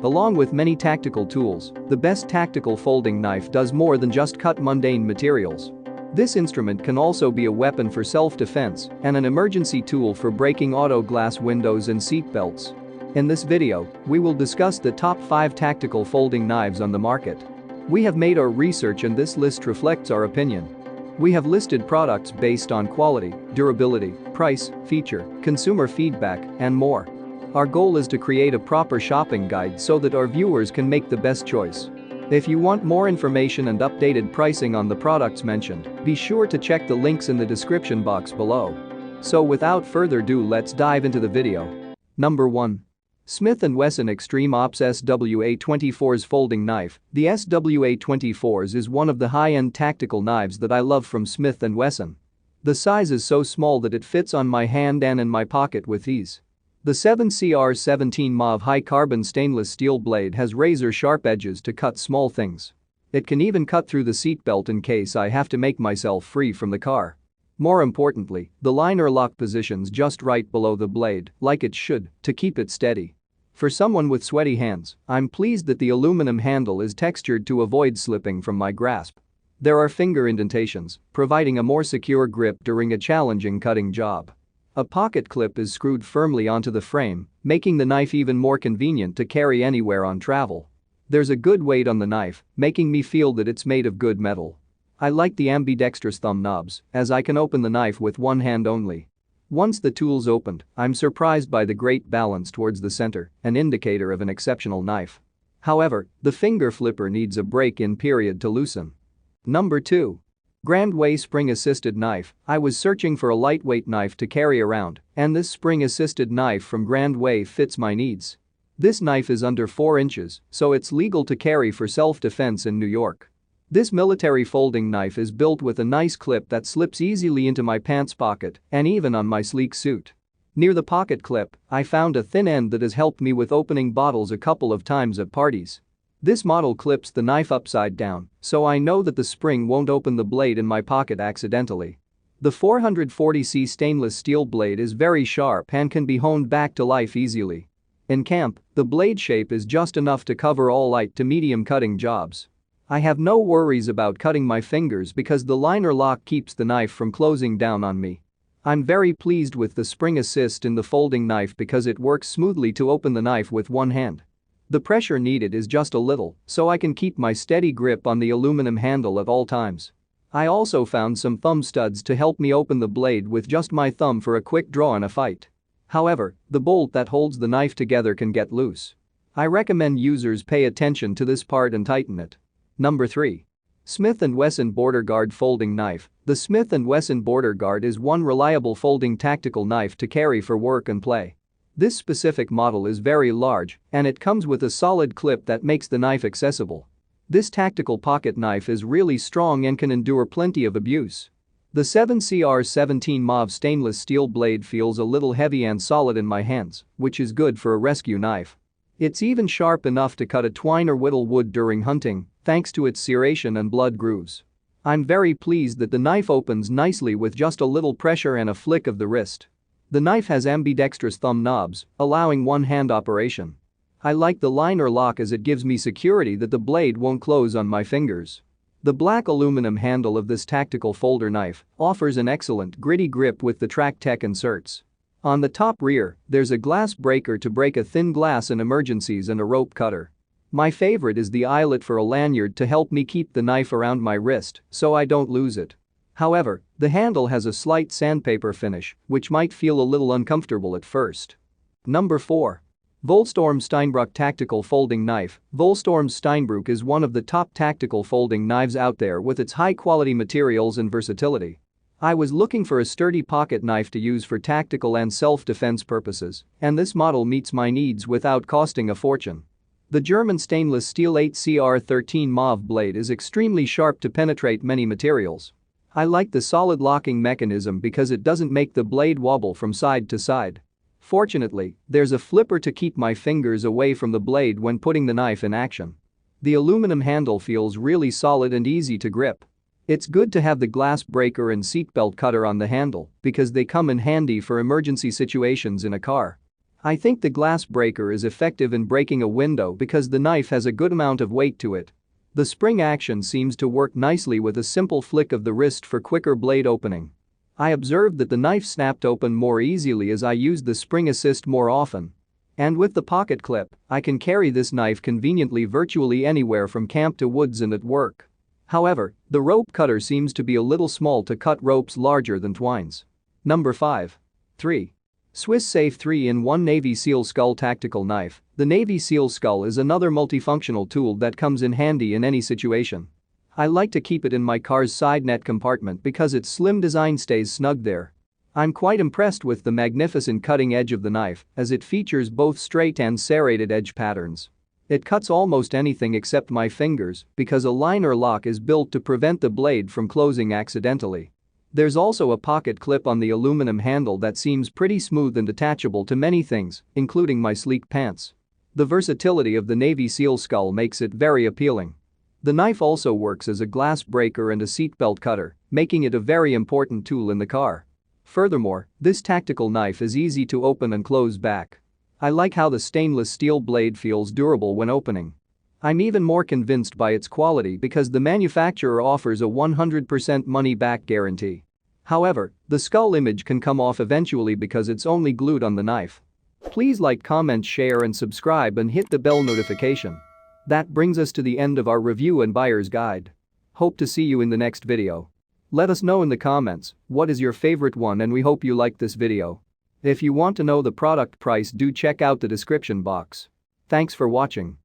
Along with many tactical tools, the best tactical folding knife does more than just cut mundane materials. This instrument can also be a weapon for self-defense and an emergency tool for breaking auto glass windows and seat belts. In this video, we will discuss the top 5 tactical folding knives on the market. We have made our research and this list reflects our opinion. We have listed products based on quality, durability, price, feature, consumer feedback, and more. Our goal is to create a proper shopping guide so that our viewers can make the best choice. If you want more information and updated pricing on the products mentioned, be sure to check the links in the description box below. So without further ado, let's dive into the video. Number 1. Smith & Wesson Extreme Ops SWA-24s Folding Knife. The SWA-24s is one of the high-end tactical knives that I love from Smith & Wesson. The size is so small that it fits on my hand and in my pocket with ease. The 7CR17 mauve high-carbon stainless steel blade has razor-sharp edges to cut small things. It can even cut through the seatbelt in case I have to make myself free from the car. More importantly, the liner lock positions just right below the blade, like it should, to keep it steady. For someone with sweaty hands, I'm pleased that the aluminum handle is textured to avoid slipping from my grasp. There are finger indentations, providing a more secure grip during a challenging cutting job. A pocket clip is screwed firmly onto the frame, making the knife even more convenient to carry anywhere on travel. There's a good weight on the knife, making me feel that it's made of good metal. I like the ambidextrous thumb knobs, as I can open the knife with one hand only. Once the tool's opened, I'm surprised by the great balance towards the center, an indicator of an exceptional knife. However, the finger flipper needs a break-in period to loosen. Number 2. Grandway Spring-Assisted Knife. I was searching for a lightweight knife to carry around, and this spring-assisted knife from Grandway fits my needs. This knife is under 4 inches, so it's legal to carry for self-defense in New York. This military folding knife is built with a nice clip that slips easily into my pants pocket and even on my sleek suit. Near the pocket clip, I found a thin end that has helped me with opening bottles a couple of times at parties. This model clips the knife upside down, so I know that the spring won't open the blade in my pocket accidentally. The 440C stainless steel blade is very sharp and can be honed back to life easily. In camp, the blade shape is just enough to cover all light to medium cutting jobs. I have no worries about cutting my fingers because the liner lock keeps the knife from closing down on me. I'm very pleased with the spring assist in the folding knife because it works smoothly to open the knife with one hand. The pressure needed is just a little, so I can keep my steady grip on the aluminum handle at all times. I also found some thumb studs to help me open the blade with just my thumb for a quick draw in a fight. However, the bolt that holds the knife together can get loose. I recommend users pay attention to this part and tighten it. Number 3. Smith & Wesson Border Guard Folding Knife. The Smith & Wesson Border Guard is one reliable folding tactical knife to carry for work and play. This specific model is very large and it comes with a solid clip that makes the knife accessible. This tactical pocket knife is really strong and can endure plenty of abuse. The 7CR17 mauve stainless steel blade feels a little heavy and solid in my hands, which is good for a rescue knife. It's even sharp enough to cut a twine or whittle wood during hunting, thanks to its serration and blood grooves. I'm very pleased that the knife opens nicely with just a little pressure and a flick of the wrist. The knife has ambidextrous thumb knobs, allowing one-hand operation. I like the liner lock as it gives me security that the blade won't close on my fingers. The black aluminum handle of this tactical folder knife offers an excellent gritty grip with the Track Tech inserts. On the top rear, there's a glass breaker to break a thin glass in emergencies and a rope cutter. My favorite is the eyelet for a lanyard to help me keep the knife around my wrist so I don't lose it. However, the handle has a slight sandpaper finish, which might feel a little uncomfortable at first. Number 4. Volstorm Steinbruch Tactical Folding Knife. Volstorm Steinbruch is one of the top tactical folding knives out there with its high-quality materials and versatility. I was looking for a sturdy pocket knife to use for tactical and self-defense purposes, and this model meets my needs without costing a fortune. The German stainless steel 8CR13 mauve blade is extremely sharp to penetrate many materials. I like the solid locking mechanism because it doesn't make the blade wobble from side to side. Fortunately, there's a flipper to keep my fingers away from the blade when putting the knife in action. The aluminum handle feels really solid and easy to grip. It's good to have the glass breaker and seatbelt cutter on the handle because they come in handy for emergency situations in a car. I think the glass breaker is effective in breaking a window because the knife has a good amount of weight to it. The spring action seems to work nicely with a simple flick of the wrist for quicker blade opening. I observed that the knife snapped open more easily as I used the spring assist more often. And with the pocket clip, I can carry this knife conveniently virtually anywhere from camp to woods and at work. However, the rope cutter seems to be a little small to cut ropes larger than twines. Number 5. 3. Swiss Safe 3-in-1 Navy SEAL Skull Tactical Knife. The Navy SEAL Skull is another multifunctional tool that comes in handy in any situation. I like to keep it in my car's side net compartment because its slim design stays snug there. I'm quite impressed with the magnificent cutting edge of the knife as it features both straight and serrated edge patterns. It cuts almost anything except my fingers because a liner lock is built to prevent the blade from closing accidentally. There's also a pocket clip on the aluminum handle that seems pretty smooth and attachable to many things, including my sleek pants. The versatility of the Navy SEAL Skull makes it very appealing. The knife also works as a glass breaker and a seatbelt cutter, making it a very important tool in the car. Furthermore, this tactical knife is easy to open and close back. I like how the stainless steel blade feels durable when opening. I'm even more convinced by its quality because the manufacturer offers a 100% money-back guarantee. However, the skull image can come off eventually because it's only glued on the knife. Please like, comment, share and subscribe and hit the bell notification. That brings us to the end of our review and buyer's guide. Hope to see you in the next video. Let us know in the comments what is your favorite one, and we hope you liked this video. If you want to know the product price, do check out the description box. Thanks for watching.